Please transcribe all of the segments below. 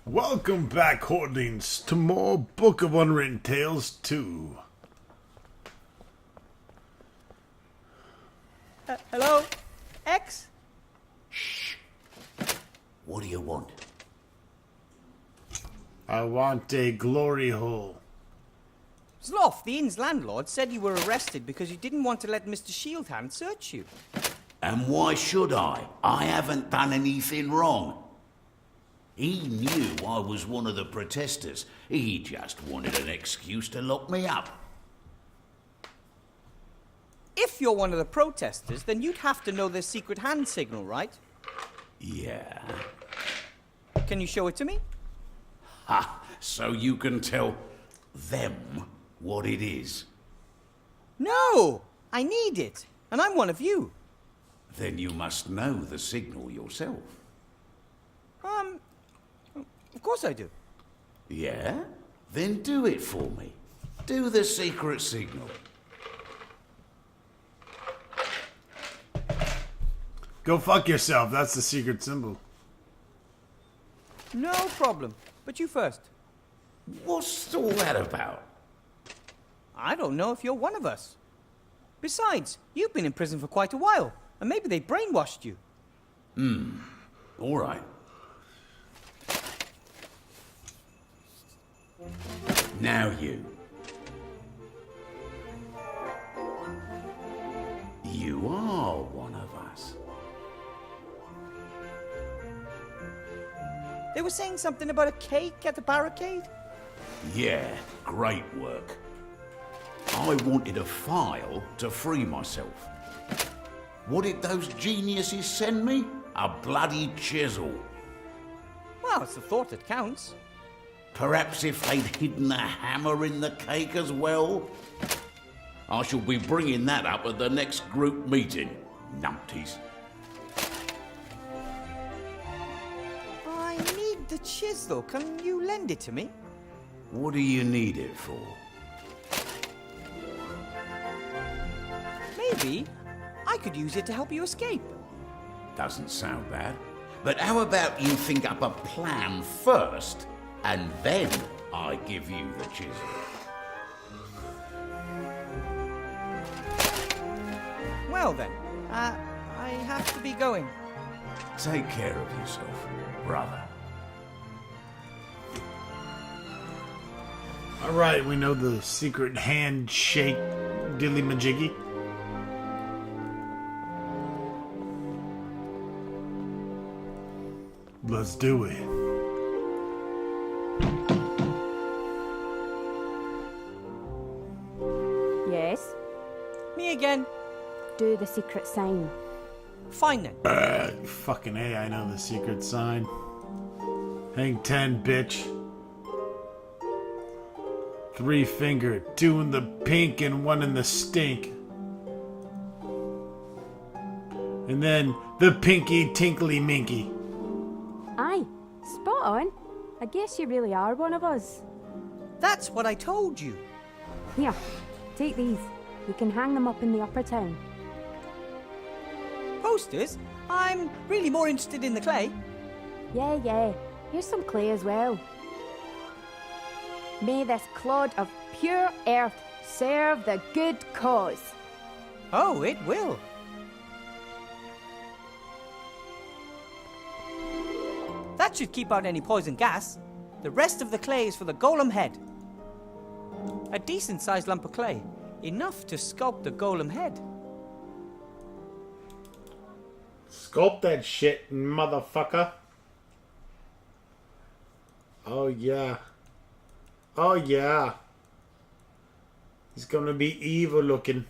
Welcome back, Hordlings, to more Book of Unwritten Tales 2. Hello? X? Shh. What do you want? I want a glory hole. Sloth, the inn's landlord, said you were arrested because you didn't want to let Mr. Shieldhand search you. And why should I? I haven't done anything wrong. He knew I was one of the protesters. He just wanted an excuse to lock me up. If you're one of the protesters, then you'd have to know their secret hand signal, right? Yeah. Can you show it to me? Ha! So you can tell them what it is. No! I need it. And I'm one of you. Then you must know the signal yourself. Of course I do. Yeah? Then do it for me. Do the secret signal. Go fuck yourself, that's the secret symbol. No problem. But you first. What's all that about? I don't know if you're one of us. Besides, you've been in prison for quite a while, and maybe they brainwashed you. All right. Now you. You are one of us. They were saying something about a cake at the barricade? Yeah, great work. I wanted a file to free myself. What did those geniuses send me? A bloody chisel. Well, it's the thought that counts. Perhaps if they'd hidden a hammer in the cake as well? I shall be bringing that up at the next group meeting, numpties. I need the chisel. Can you lend it to me? What do you need it for? Maybe I could use it to help you escape. Doesn't sound bad. But how about you think up a plan first, and then I give you the chisel? Well then, I have to be going. Take care of yourself, brother. Alright, we know the secret handshake dilly-majiggy. Let's do it. Yes? Me again. Do the secret sign. Fine then. Fucking A, I know the secret sign. Hang 10, bitch. 3 finger, 2 in the pink and 1 in the stink. And then the pinky tinkly minky. Aye, spot on. I guess you really are one of us. That's what I told you. Here, take these. You can hang them up in the upper town. Posters? I'm really more interested in the clay. Yeah. Here's some clay as well. May this clod of pure earth serve the good cause. Oh, it will. That should keep out any poison gas. The rest of the clay is for the golem head. A decent-sized lump of clay. Enough to sculpt the golem head. Sculpt that shit, motherfucker. Oh yeah. Oh yeah. He's gonna be evil looking.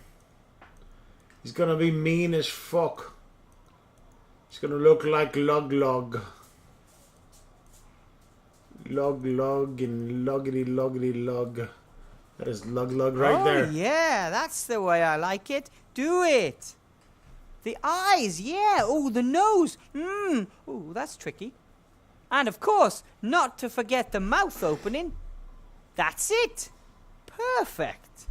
He's gonna be mean as fuck. He's gonna look like Lug Lug. Lug Lug and Luggity Luggity Lug. That is Lug Lug right there. Oh, yeah, that's the way I like it. Do it. The eyes, yeah. Oh, the nose. Oh, that's tricky. And of course, not to forget the mouth opening. That's it. Perfect.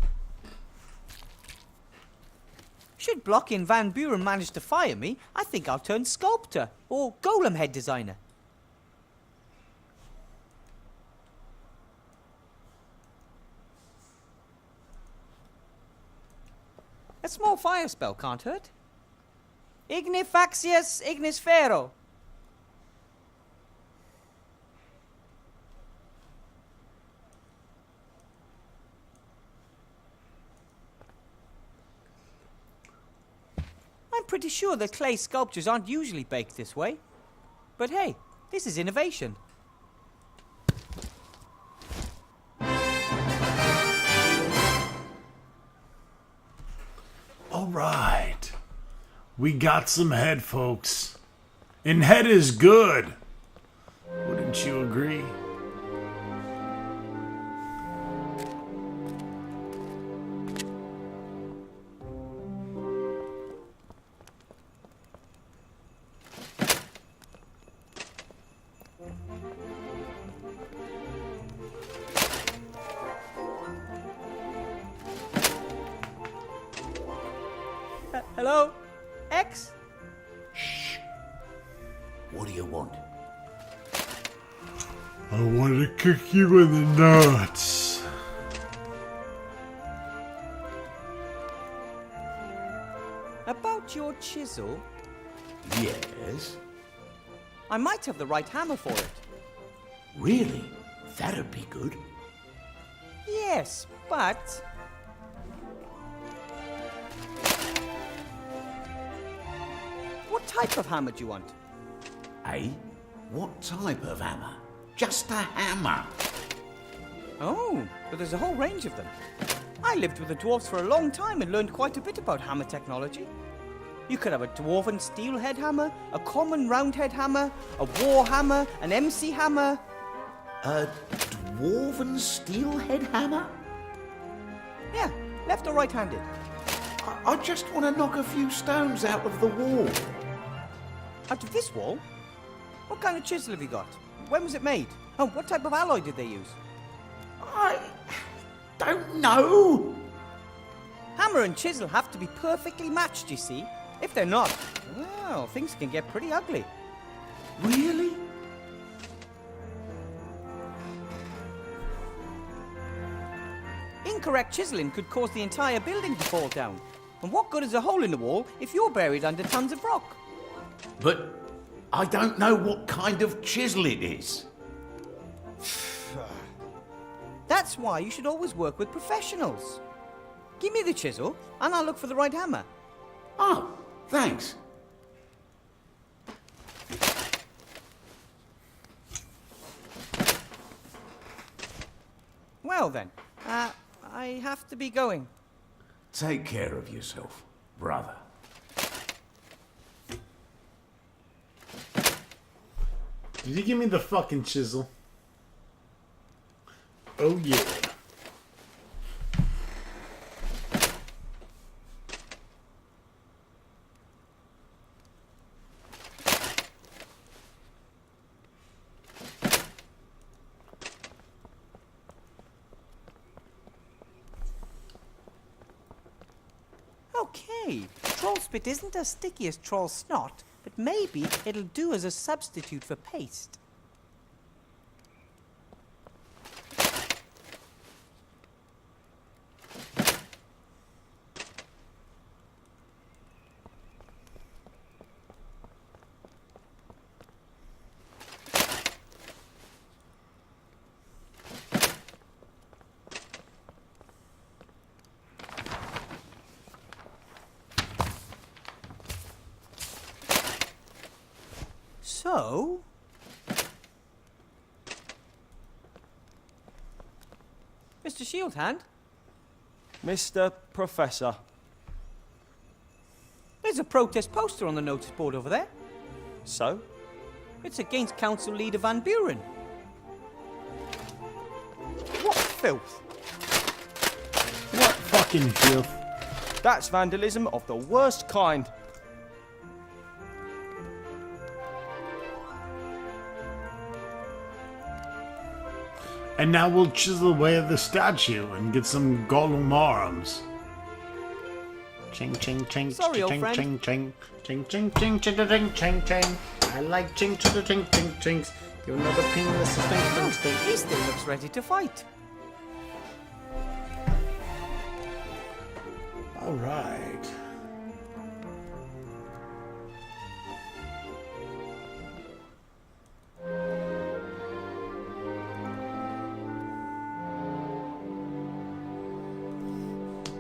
Should Blockin' Van Buren manage to fire me, I think I'll turn sculptor or golem head designer. small fire spell can't hurt. Ignifaxius ignisfero. I'm pretty sure that clay sculptures aren't usually baked this way. But hey, this is innovation. All right. We got some head, folks. And head is good. Wouldn't you agree? Hello? X? What do you want? I want to kick you in the nuts. About your chisel, Yes? I might have the right hammer for it. Really? That'd be good. Yes, but... What type of hammer do you want? Eh? What type of hammer? Just a hammer. Oh, but there's a whole range of them. I lived with the dwarves for a long time and learned quite a bit about hammer technology. You could have a dwarven steel head hammer, a common round head hammer, a war hammer, an MC hammer. A dwarven steelhead hammer? Yeah, left or right-handed. I just want to knock a few stones out of the wall. Out of this wall? What kind of chisel have you got? When was it made? Oh, what type of alloy did they use? I don't know. Hammer and chisel have to be perfectly matched, you see. If they're not, well, things can get pretty ugly. Really? Incorrect chiseling could cause the entire building to fall down. And what good is a hole in the wall if you're buried under tons of rock? But I don't know what kind of chisel it is. That's why you should always work with professionals. Give me the chisel, and I'll look for the right hammer. Oh, thanks. Well then, I have to be going. Take care of yourself, brother. Did you give me the fucking chisel? Oh yeah. Okay, troll spit isn't as sticky as troll snot, but maybe it'll do as a substitute for paste. So... Mr. Shieldhand, Mr. Professor. there's a protest poster on the notice board over there. So? It's against Council Leader Van Buren. What filth! What fucking filth? That's vandalism of the worst kind. And now we'll chisel away at the statue and get some golem arms. Ching ching ching Sorry, ching old ching friend. ching ching ching ching ching ching ching ching ching. I like ching ching ching ching chings. You're not a penis stink stink stink. He still looks ready to fight. Oh All right.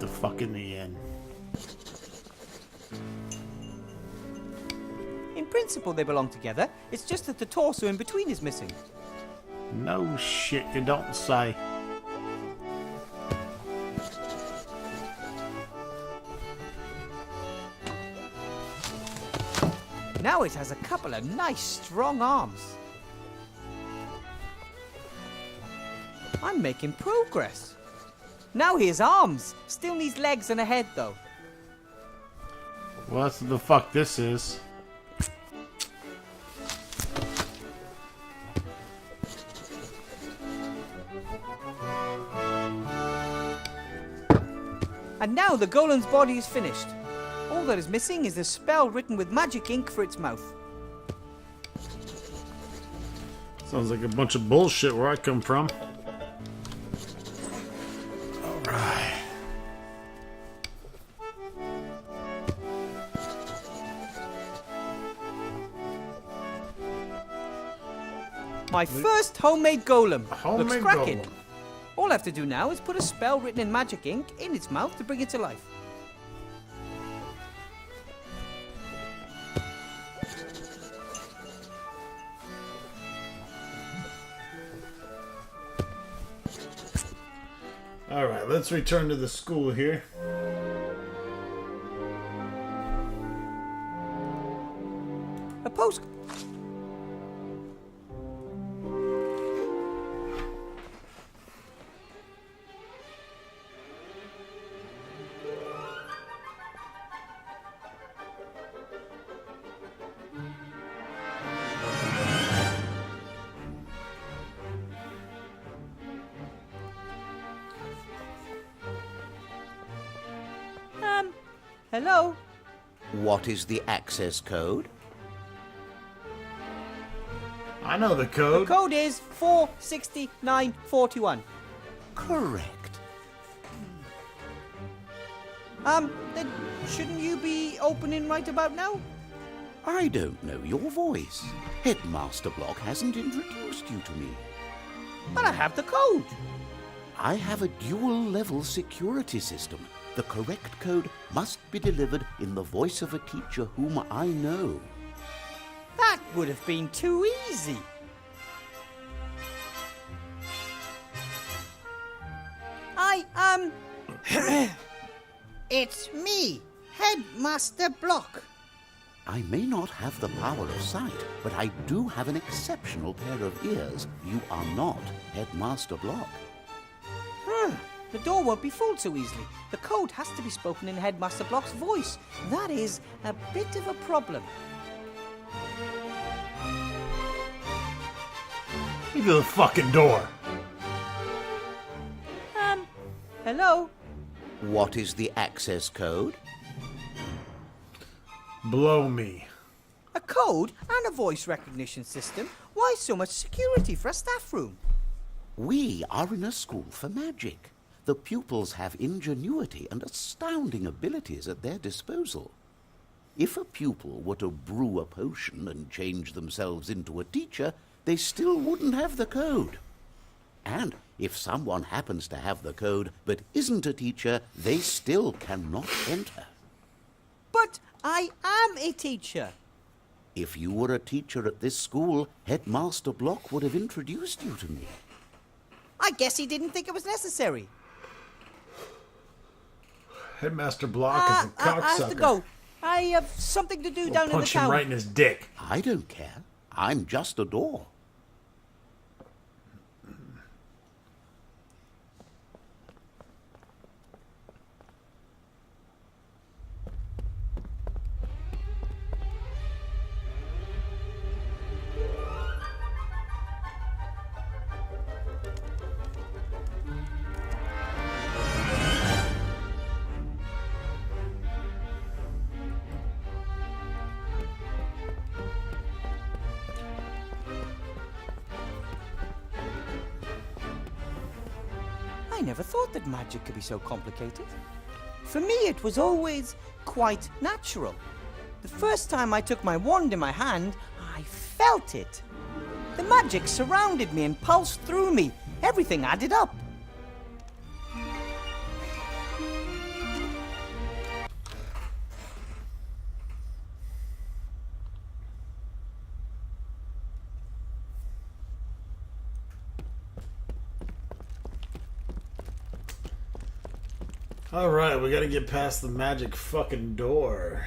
The fuck in the end. In principle, they belong together. It's just that the torso in between is missing. No shit, you don't say. Now it has a couple of nice, strong arms. I'm making progress. Now he has arms. Still needs legs and a head, though. Well, that's what the fuck this is. And now the golem's body is finished. All that is missing is the spell written with magic ink for its mouth. Sounds like a bunch of bullshit where I come from. Alright. My first homemade golem. Homemade Looks cracking. golem. All I have to do now is put a spell written in magic ink in its mouth to bring it to life. Alright, let's return to the school here. A post... Hello? What is the access code? I know the The code. code is 46941. Correct. Then shouldn't you be opening right about now? I don't know your voice. Headmaster Block hasn't introduced you to me. But I have the code. I have a dual-level security system. The correct code must be delivered in the voice of a teacher whom I know. That would have been too easy. It's me, Headmaster Block. I may not have the power of sight, but I do have an exceptional pair of ears. You are not Headmaster Block. The door won't be fooled so easily. The code has to be spoken in Headmaster Block's voice. That is a bit of a problem. Look at the fucking door. Hello? What is the access code? Blow me. A code and a voice recognition system? Why so much security for a staff room? We are in a school for magic. The pupils have ingenuity and astounding abilities at their disposal. If a pupil were to brew a potion and change themselves into a teacher, they still wouldn't have the code. And if someone happens to have the code but isn't a teacher, they still cannot enter. But I am a teacher. If you were a teacher at this school, Headmaster Block would have introduced you to me. I guess he didn't think it was necessary. Headmaster Block is a cocksucker. I have to go. I have something to do We'll down in the punch him town. right in his dick. I don't care. I'm just a door. I never thought that magic could be so complicated. For me, it was always quite natural. The first time I took my wand in my hand, I felt it. The magic surrounded me and pulsed through me. Everything added up. Alright, we gotta get past the magic fucking door.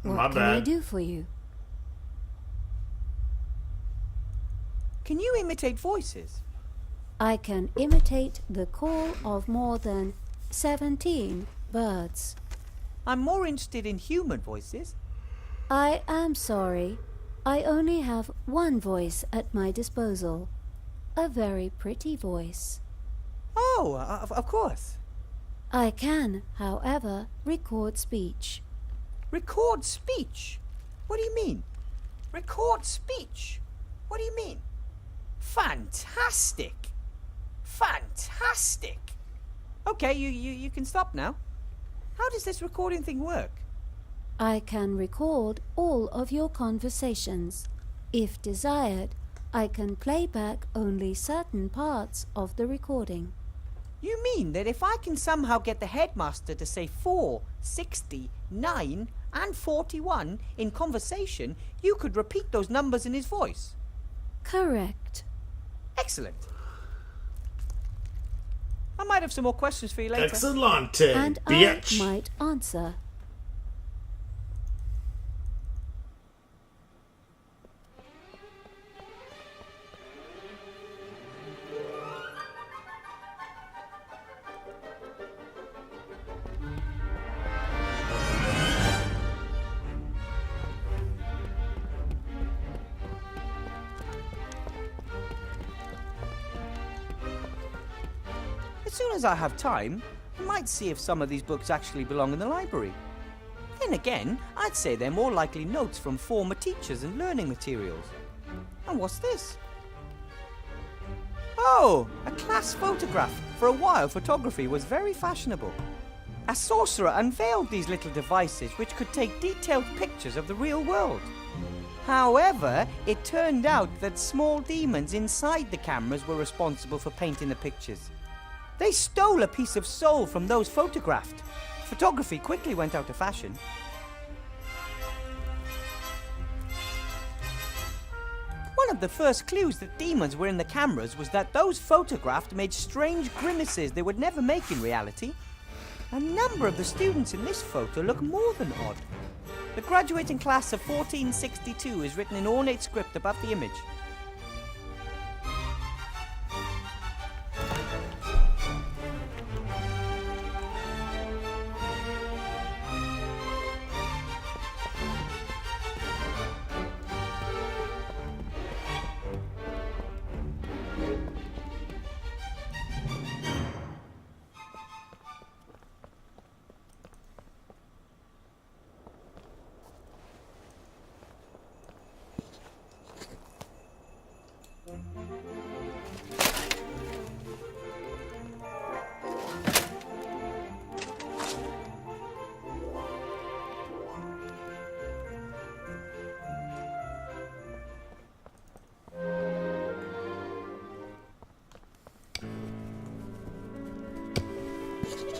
What can I do for you? Can you imitate voices? I can imitate the call of more than 17 birds. I'm more interested in human voices. I am sorry. I only have one voice at my disposal. A very pretty voice. Oh, of course. I can, however, record speech. Record speech? What do you mean? Record speech? What do you mean? Fantastic! Fantastic! Okay, you can stop now. How does this recording thing work? I can record all of your conversations. If desired, I can play back only certain parts of the recording. You mean that if I can somehow get the headmaster to say 4, 60, 9, and 41 in conversation, you could repeat those numbers in his voice? Correct. Excellent. I might have some more questions for you later. Excellente, And bitch. I might answer. As soon as I have time, I might see if some of these books actually belong in the library. Then again, I'd say they're more likely notes from former teachers and learning materials. And what's this? Oh, a class photograph. For a while, photography was very fashionable. A sorcerer unveiled these little devices which could take detailed pictures of the real world. However, it turned out that small demons inside the cameras were responsible for painting the pictures. They stole a piece of soul from those photographed. Photography quickly went out of fashion. One of the first clues that demons were in the cameras was that those photographed made strange grimaces they would never make in reality. A number of the students in this photo look more than odd. The graduating class of 1462 is written in ornate script above the image.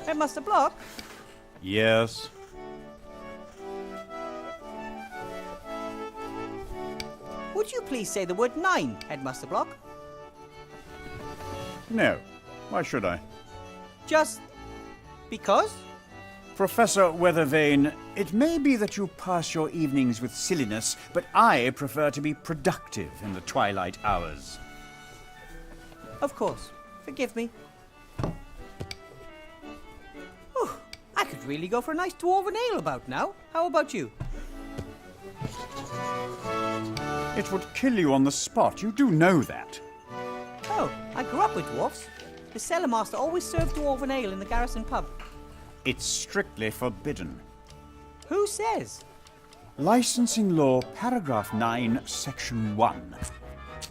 Headmaster Block? Yes. Would you please say the word 9, Headmaster Block? No. Why should I? Just because? Professor Weathervane, it may be that you pass your evenings with silliness, but I prefer to be productive in the twilight hours. Of course. Forgive me. Oh, I could really go for a nice dwarven ale about now. How about you? It would kill you on the spot. You do know that. Oh, I grew up with dwarfs. The cellar master always served dwarven ale in the garrison pub. It's strictly forbidden. Who says? Licensing Law, Paragraph 9, Section 1.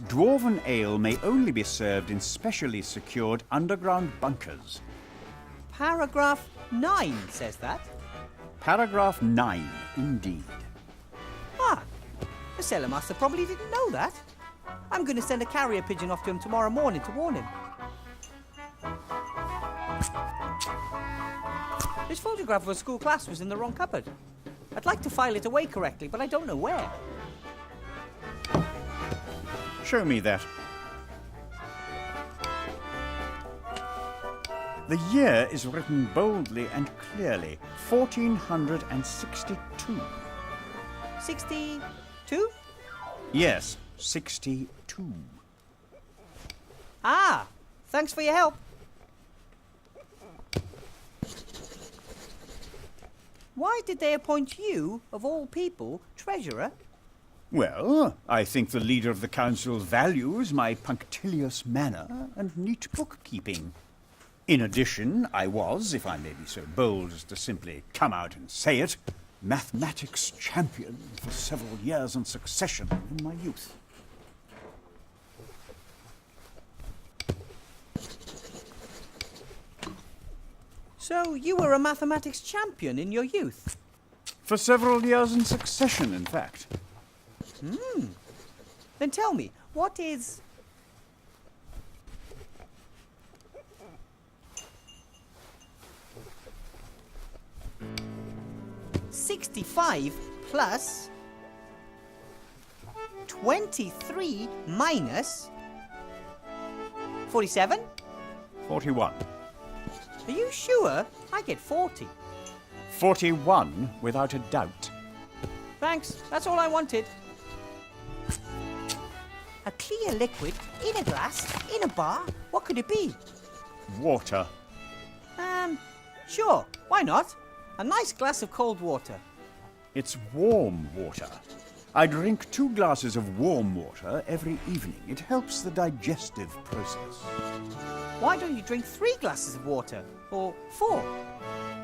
Dwarven ale may only be served in specially secured underground bunkers. Paragraph 9 says that. Paragraph 9, indeed. Ah, the cellar master probably didn't know that. I'm going to send a carrier pigeon off to him tomorrow morning to warn him. This photograph of a school class was in the wrong cupboard. I'd like to file it away correctly, but I don't know where. Show me that. The year is written boldly and clearly. 1462. 62? Yes, 62. Ah, thanks for your help. Why did they appoint you, of all people, treasurer? Well, I think the leader of the council values my punctilious manner and neat bookkeeping. In addition, I was, if I may be so bold as to simply come out and say it, mathematics champion for several years in succession in my youth. So you were a mathematics champion in your youth? For several years in succession, in fact. Then tell me, what is... $65 plus 23 minus 47? 41. Are you sure? I get 40. 41, without a doubt. Thanks, that's all I wanted. A clear liquid, in a glass, in a bar. What could it be? Water. Sure, why not? A nice glass of cold water. It's warm water. I drink 2 glasses of warm water every evening. It helps the digestive process. Why don't you drink 3 glasses of water? Or 4?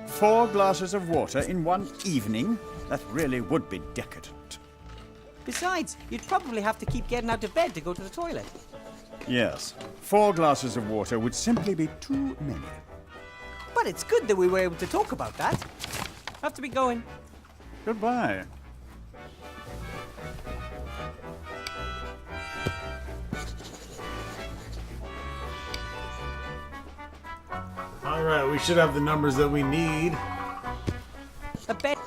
4 glasses of water in one evening? That really would be decadent. Besides, you'd probably have to keep getting out of bed to go to the toilet. Yes, 4 glasses of water would simply be too many. But it's good that we were able to talk about that. Have to be going. Goodbye. All right, we should have the numbers that we need. A bed.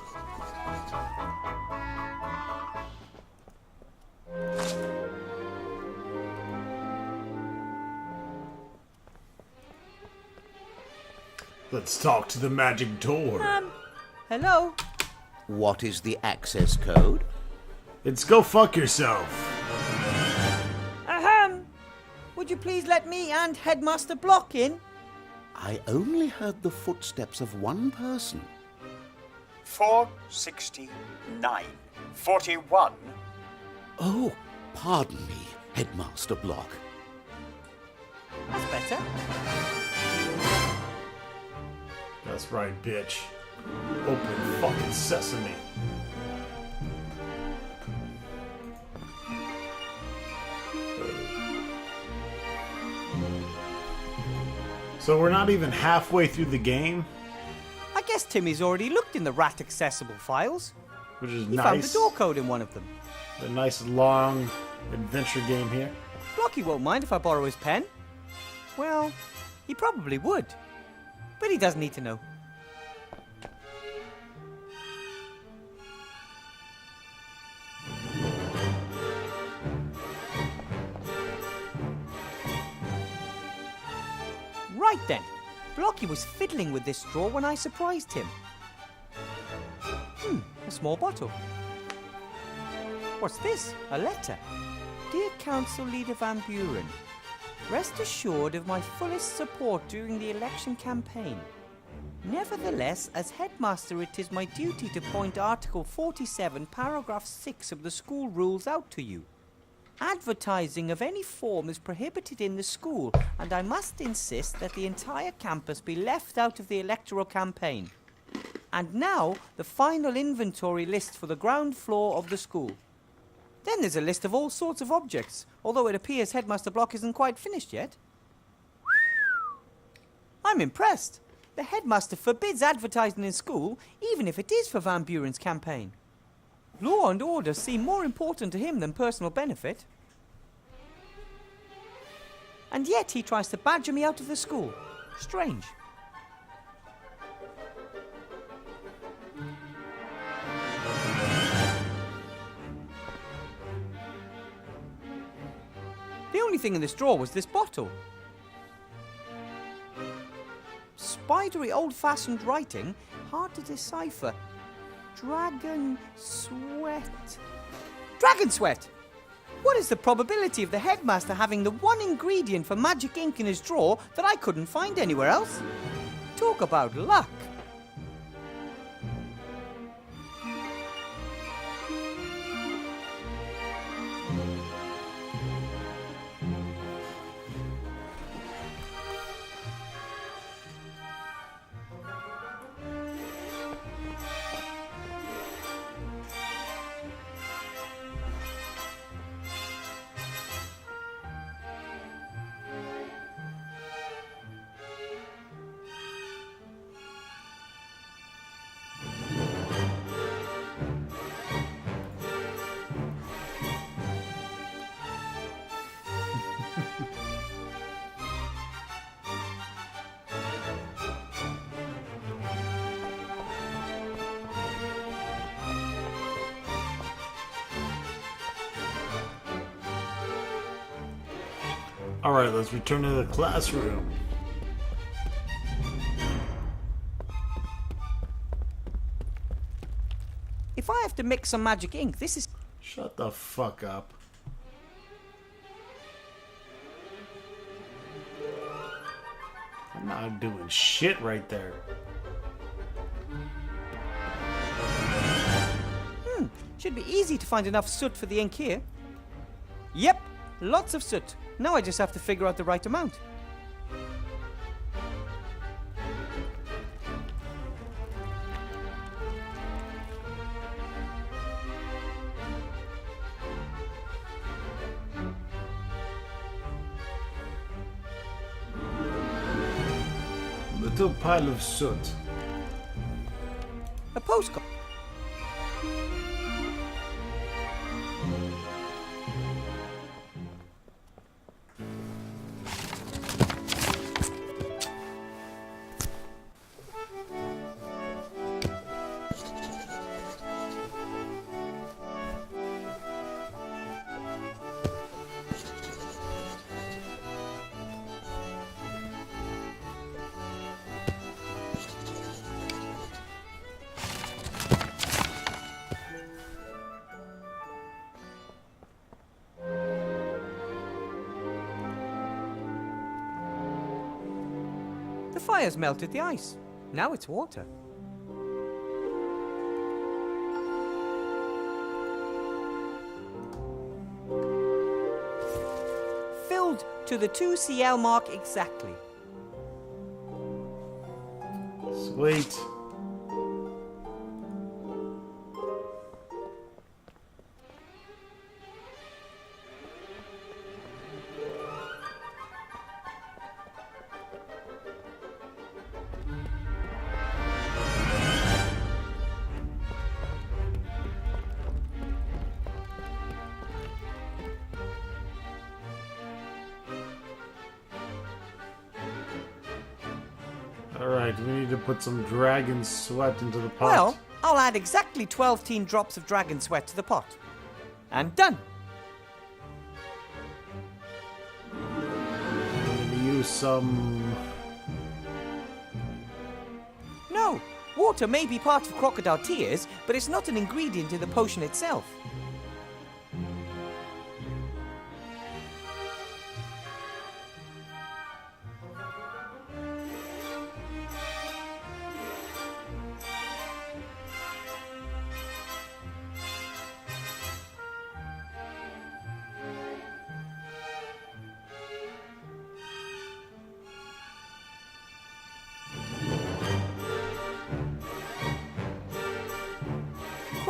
Let's talk to the magic door. Hello? What is the access code? It's go fuck yourself. Ahem. Would you please let me and Headmaster Block in? I only heard the footsteps of one person. 469. 41. Oh, pardon me, Headmaster Block. That's better. That's right, bitch. Open fucking sesame. So we're not even halfway through the game, I guess Timmy's already looked in the rat accessible files. which is He found the nice. door code in one of them. A nice long adventure game here. Blocky won't mind if I borrow his pen. Well, he probably would. But he doesn't need to know. Right then. Blocky was fiddling with this drawer when I surprised him. A small bottle. What's this? A letter. Dear Council Leader Van Buren, rest assured of my fullest support during the election campaign. Nevertheless, as headmaster, it is my duty to point Article 47, Paragraph 6 of the school rules out to you. Advertising of any form is prohibited in the school, and I must insist that the entire campus be left out of the electoral campaign. And now, the final inventory list for the ground floor of the school. Then there's a list of all sorts of objects, although it appears Headmaster Block isn't quite finished yet. I'm impressed. The headmaster forbids advertising in school, even if it is for Van Buren's campaign. Law and order seem more important to him than personal benefit. And yet he tries to badger me out of the school. Strange. The only thing in this drawer was this bottle. Spidery old-fashioned writing, hard to decipher. Dragon sweat. Dragon sweat! What is the probability of the headmaster having the one ingredient for magic ink in his drawer that I couldn't find anywhere else? Talk about luck. Alright, let's return to the classroom. If I have to mix some magic ink, this is... Shut the fuck up. I'm not doing shit right there. Should be easy to find enough soot for the ink here. Yep, lots of soot. Now I just have to figure out the right amount. Little pile of soot. A postcard. The fire's melted the ice. Now it's water. Filled to the 2 cl mark exactly. Sweet. Alright, we need to put some dragon sweat into the pot. Well, I'll add exactly 12 teen drops of dragon sweat to the pot. And done. I'm going to use some... No, water may be part of crocodile tears, but it's not an ingredient in the potion itself.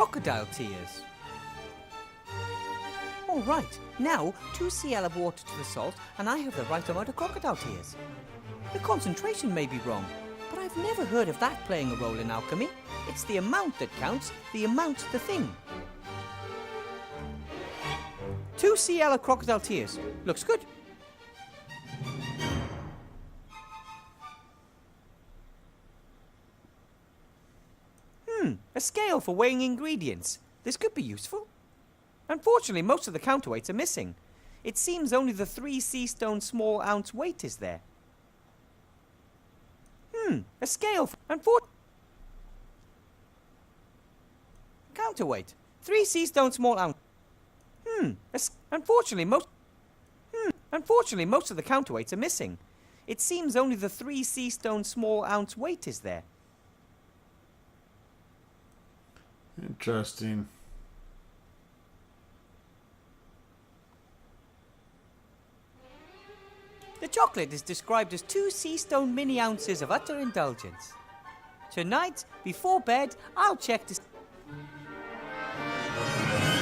crocodile tears. All right, now 2 cl of water to the salt, and I have the right amount of crocodile tears. The concentration may be wrong, but I've never heard of that playing a role in alchemy. It's the amount that counts, the amount the thing. 2 cl of crocodile tears. Looks good. A scale for weighing ingredients. This could be useful. Unfortunately, most of the counterweights are missing. It seems only the 3 sea stone small ounce weight is there. A scale for... Counterweight. 3 sea stone small ounce. Unfortunately, most of the counterweights are missing. It seems only the 3 sea stone small ounce weight is there. Interesting. The chocolate is described as 2 sea stone mini ounces of utter indulgence. Tonight, before bed, I'll check to...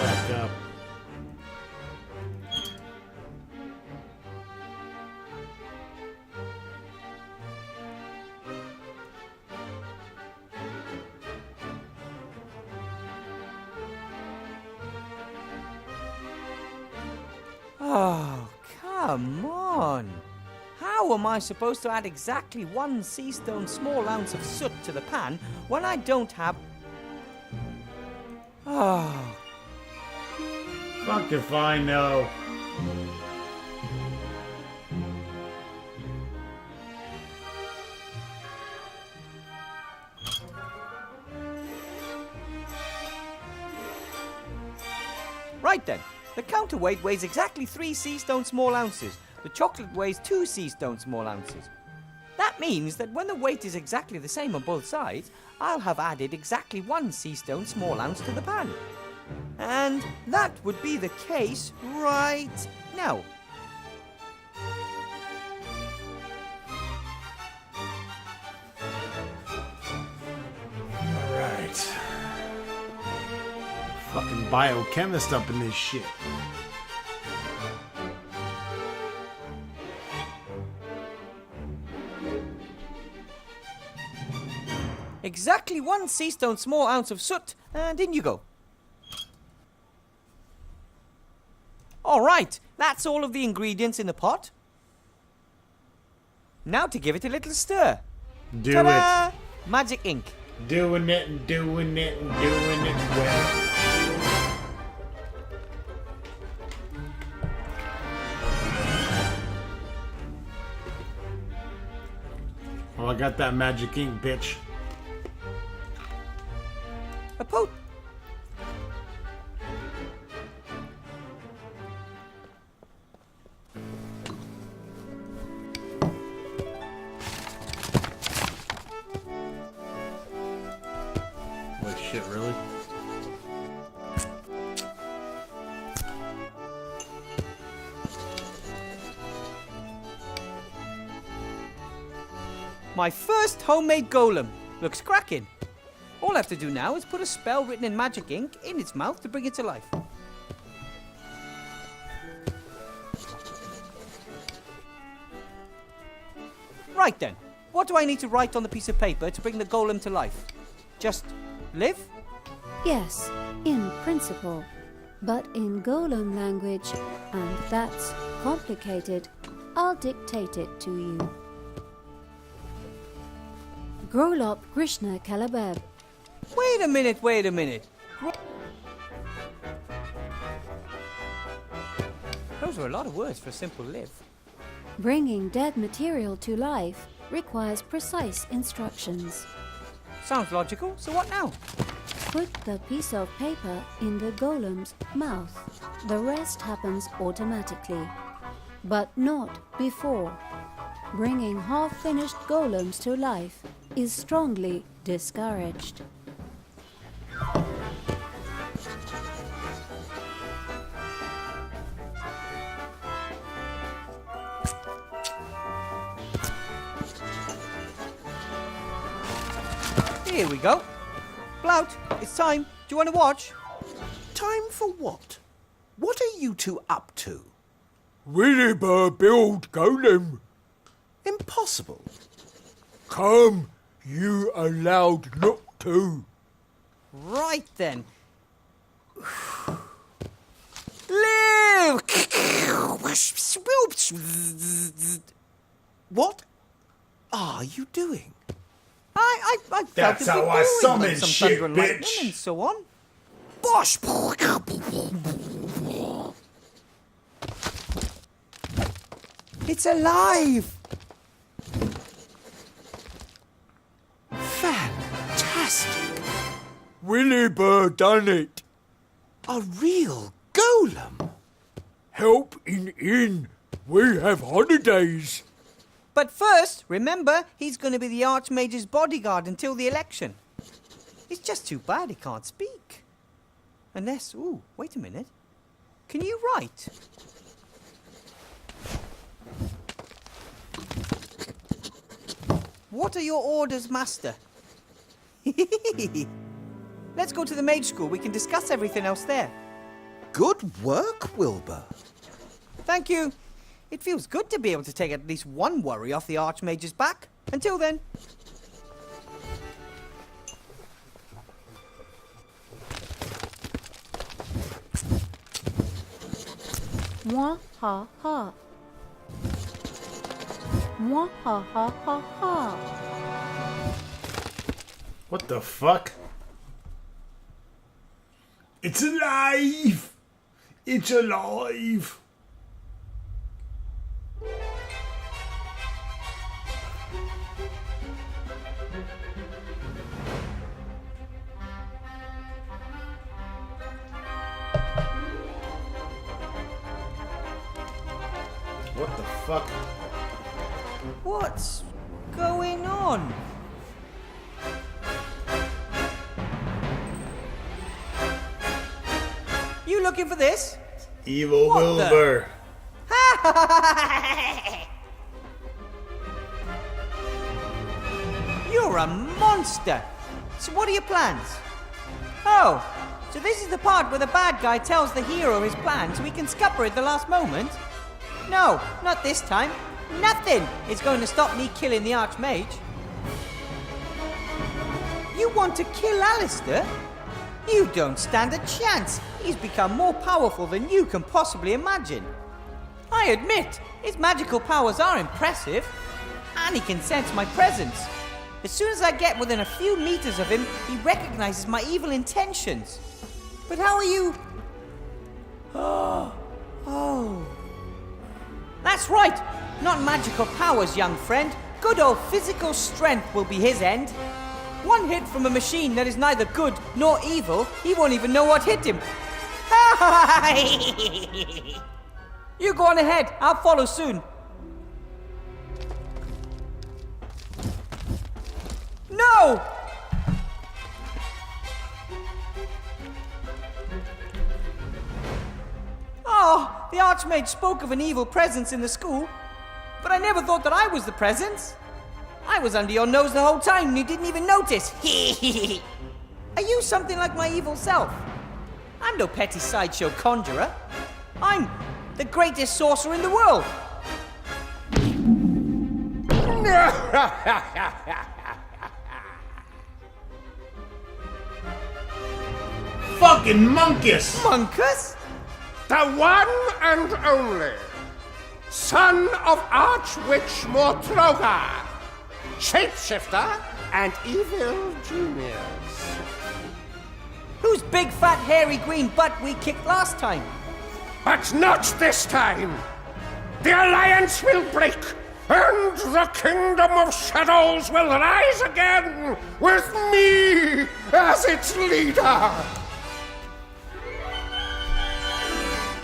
Fuck up. Oh, come on. How am I supposed to add exactly 1 sea stone small ounce of soot to the pan when I don't have... Oh. Fuck if I know. Right then. The counterweight weighs exactly 3 sea stone small ounces. The chocolate weighs 2 sea stone small ounces. That means that when the weight is exactly the same on both sides, I'll have added exactly 1 sea stone small ounce to the pan. And that would be the case right now. Alright. Fucking biochemist up in this shit. Exactly 1 sea stone small ounce of soot, and in you go. Alright, that's all of the ingredients in the pot. Now to give it a little stir. Do Ta-da! Magic ink. it. Doing it and doing it and doing it well. Oh, I got that magic ink, bitch. A pot. Wait, shit, really? My first homemade golem. Looks cracking. All I have to do now is put a spell written in magic ink in its mouth to bring it to life. Right then, what do I need to write on the piece of paper to bring the golem to life? Just live? Yes, in principle. But in golem language, and that's complicated, I'll dictate it to you. Grolop Krishna Kalabab. Wait a minute. Those are a lot of words for a simple live. Bringing dead material to life requires precise instructions. Sounds logical, so what now? Put the piece of paper in the golem's mouth. The rest happens automatically, but not before. Bringing half-finished golems to life is strongly discouraged. Here we go. Blout, it's time. you want to watch? Time for what? What are you two up to? Williber build golem. Impossible. Come, you allowed not to. Right then. Live! What are you doing? I felt That's a bit how I boring, summon like some shit, thunder and lightning bitch. and so on. Bosh! It's alive! Fantastic! Williber done it. A real golem! Help in inn. We have holidays. But first, remember, he's going to be the Archmage's bodyguard until the election. It's just too bad he can't speak. Unless, ooh, wait a minute. Can you write? What are your orders, Master? Let's go to the mage school. We can discuss everything else there. Good work, Wilbur. Thank you. It feels good to be able to take at least one worry off the Archmage's back. Until then. Mwah ha ha. Mwah ha ha ha ha. What the fuck? It's alive! It's alive! What the fuck? What's going on? You looking for this? Evil What the- Wilbur. You're a monster. So what are your plans? Oh, so this is the part where the bad guy tells the hero his plan so he can scupper at the last moment? No, not this time. Nothing is going to stop me killing the Archmage. You want to kill Alistair? You don't stand a chance. He's become more powerful than you can possibly imagine. I admit, his magical powers are impressive, and he can sense my presence. As soon as I get within a few meters of him, he recognizes my evil intentions. But how are you... Oh. That's right. Not magical powers, young friend. Good old physical strength will be his end. One hit from a machine that is neither good nor evil, he won't even know what hit him. You go on ahead. I'll follow soon. No! Oh, the Archmage spoke of an evil presence in the school, but I never thought that I was the presence. I was under your nose the whole time and you didn't even notice. Are you something like my evil self? I'm no petty sideshow conjurer. I'm the greatest sorcerer in the world. Fucking MUNKUS! MUNKUS? The one and only son of Archwitch Mortroga, shapeshifter and evil genius. Whose big fat hairy green butt we kicked last time? But not this time. The alliance will break, and the kingdom of shadows will rise again with me as its leader.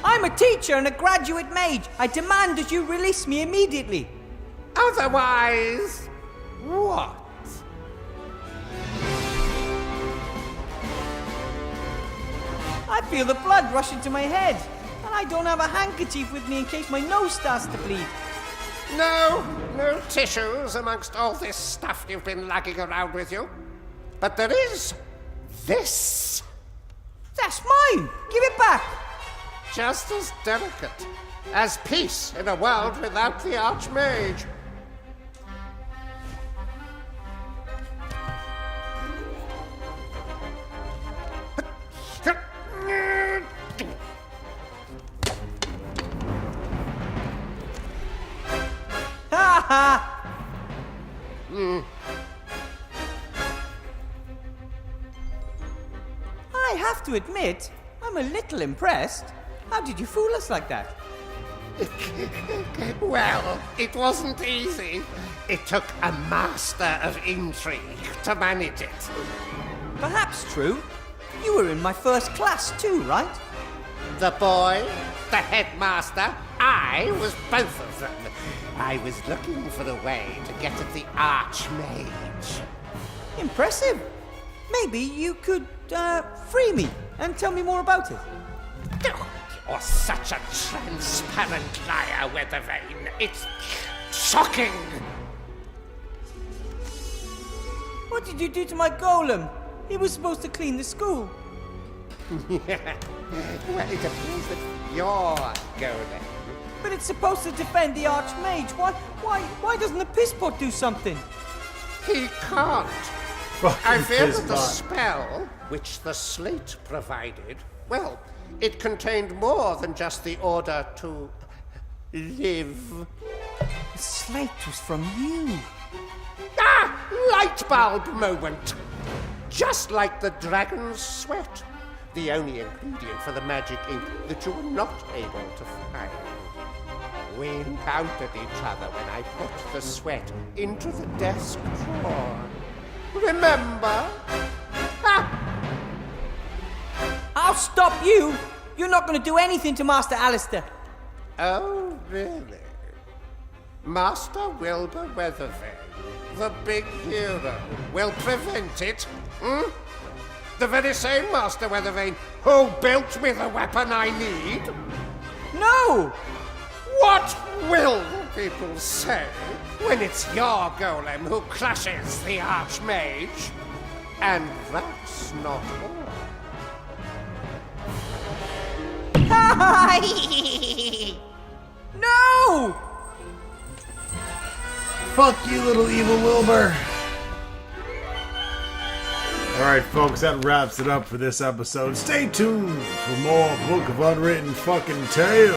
I'm a teacher and a graduate mage. I demand that you release me immediately. Otherwise, what? I feel the blood rushing to my head. And I don't have a handkerchief with me in case my nose starts to bleed. No tissues amongst all this stuff you've been lugging around with you. But there is this. That's mine! Give it back! Just as delicate as peace in a world without the Archmage. Ha ha! I have to admit, I'm a little impressed. How did you fool us like that? Well, it wasn't easy. It took a master of intrigue to manage it. Perhaps true. You were in my first class too, right? The boy, the headmaster, I was both of them. I was looking for a way to get at the Archmage. Impressive. Maybe you could free me and tell me more about it. You're such a transparent liar, Weathervane. It's shocking. What did you do to my golem? He was supposed to clean the school. Well, it appears that you're golem. But it's supposed to defend the Archmage. Why doesn't the pisspot do something? He can't. Fucking I fear that the pisspot. spell which the slate provided, well, it contained more than just the order to live. The slate was from you. Ah! Light bulb moment! Just like the dragon's sweat, the only ingredient for the magic ink that you were not able to find. We encountered each other when I put the sweat into the desk drawer. Remember? Ah! I'll stop you! You're not going to do anything to Master Alistair. Oh, really? Master Wilbur Weathervane, the big hero, will prevent it? Hmm? The very same Master Weathervane who built me the weapon I need? No! What will the people say when it's your golem who crushes the Archmage? And that's not all. No! Fuck you, little evil Wilbur. Alright, folks, that wraps it up for this episode. Stay tuned for more Book of Unwritten fucking Tales.